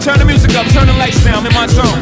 Turn the music up, turn the lights down, I'm in my zone.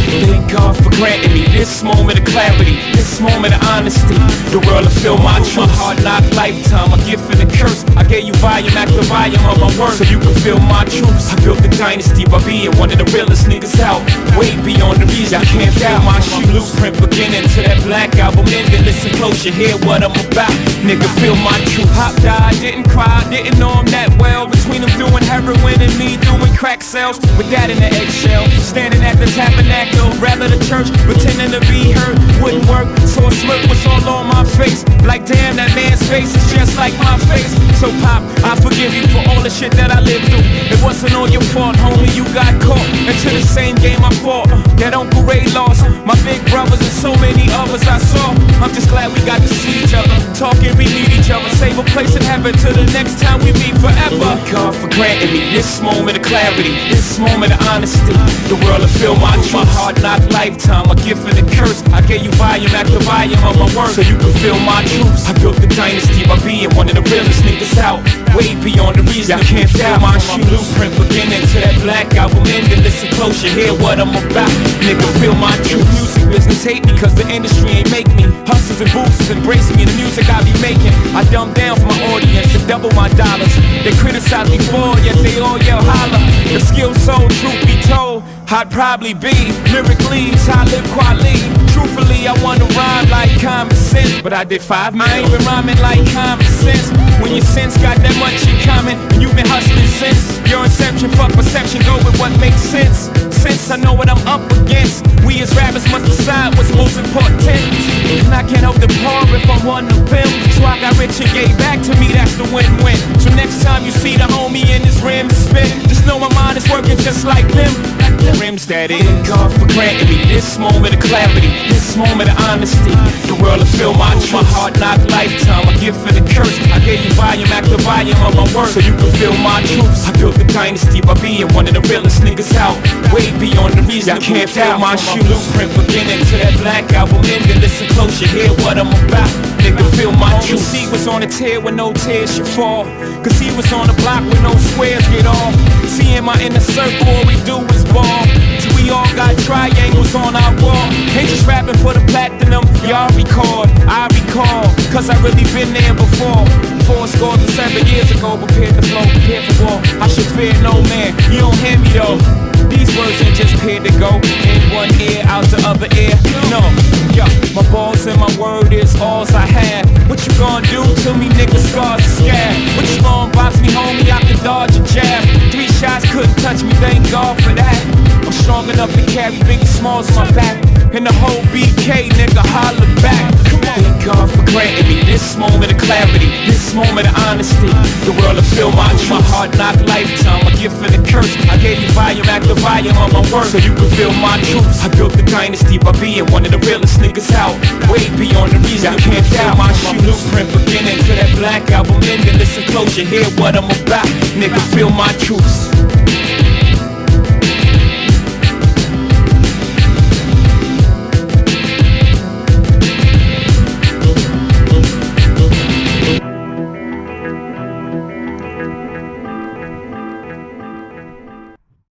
Thank God for granting me this moment of clarity, this moment of honesty. The world will feel my truth. My hard knock lifetime, a gift and a curse. I gave you volume, active volume on my words, so you can feel my truths. I built the dynasty by being one of the realest niggas out, way beyond the reason. I can't feel my shoe blueprint beginning to that Black Album ending. Listen close, you hear what I'm about. Nigga, feel my truth. Pop died, didn't cry, didn't know him that well. Between him doing heroin and me doing crack sales, with that in the eggshell, standing at the tabernacle, rather the church, pretending to be heard, wouldn't work. So a smirk was all on my face, like damn, that man's face is just like my face. So Pop, I forgive you for all the shit that I lived through. It wasn't all your fault, homie, you got caught into the same game I fought, that Uncle Ray lost. My big brothers and so many others I saw. I'm just glad we got to see each other, talk and we meet each other, save a place in heaven till the next time we meet forever. Thank God for granting me this moment of clarity, this moment of honesty. The world will feel my truth. My hard knock lifetime, a gift and a curse. I gave you volume, active volume on my words, so you can feel my truths. I built the dynasty by being one of the realest niggas out, way beyond the reason. I can't feel my shoe blueprint beginning to that Black Album ending. Listen close, you hear what I'm about. Nigga, feel my truth. Music business hate me cause the industry ain't make me. Hustlers and boosters embrace me, the music I be making. I dumb down for my audience to double my dollars. They criticize me for, yet they all yell holla. The skill so, truth be told, I'd probably be lyrically Talib Kweli. Truthfully, I wanna rhyme like common sense, but I did 5 minutes. I ain't been rhyming like common sense. When your sense got that much in common, and you've been hustling since. Your inception, fuck perception, go with what makes sense. Since I know what I'm up against, we as rappers must decide what's most important. And I can't help the poor if I'm one of them. So I got rich and gave back to me, that's the win-win. So next time you see the homie in his rim spin, just know my mind is working just like them. Rims that is. Thank God for granting me this moment of clarity, this moment of honesty. The world will feel my truth. My hard knock lifetime, a gift and a curse. I gave you volume, active volume on my words, so you can feel my truths. I built the dynasty by being one of the realest niggas out, way beyond the reason. I can't feel my shoe blueprint beginning to that Black Album ending. Listen close, you hear what I'm about. Nigga, feel my truth. See was on a tear when no tears should fall, cause he was on the block with no squares get off. See in my inner circle, all we do is ball. So we all got triangles on our wall. Ain't just rapping for the platinum, y'all record. I recall, cause I really been there before. 7 years ago, prepared to flow, prepared for war. I should fear no man, you don't hear me though. These words ain't just paid to go in one ear, out the other ear. No, yo, my balls and my word is alls I have. What you gonna do to me, nigga? Scars are scared. What you gonna box me, homie? I can dodge a jab. 3 shots couldn't touch me, thank God for that. I'm strong enough to carry Biggie Smalls on my back, and the whole BK, nigga, holler back. Thank God for granting me this moment of clarity, this moment of honesty. The world will feel my truth. My hard knock lifetime, a gift and a curse. I gave you volume, active volume on my words, so you can feel my truths. I built the dynasty by being one of the realest niggas out, way beyond the reason. I can't feel my shoe blueprint beginning to that Black Album ending. Listen close, you hear what I'm about. Nigga, feel my truths.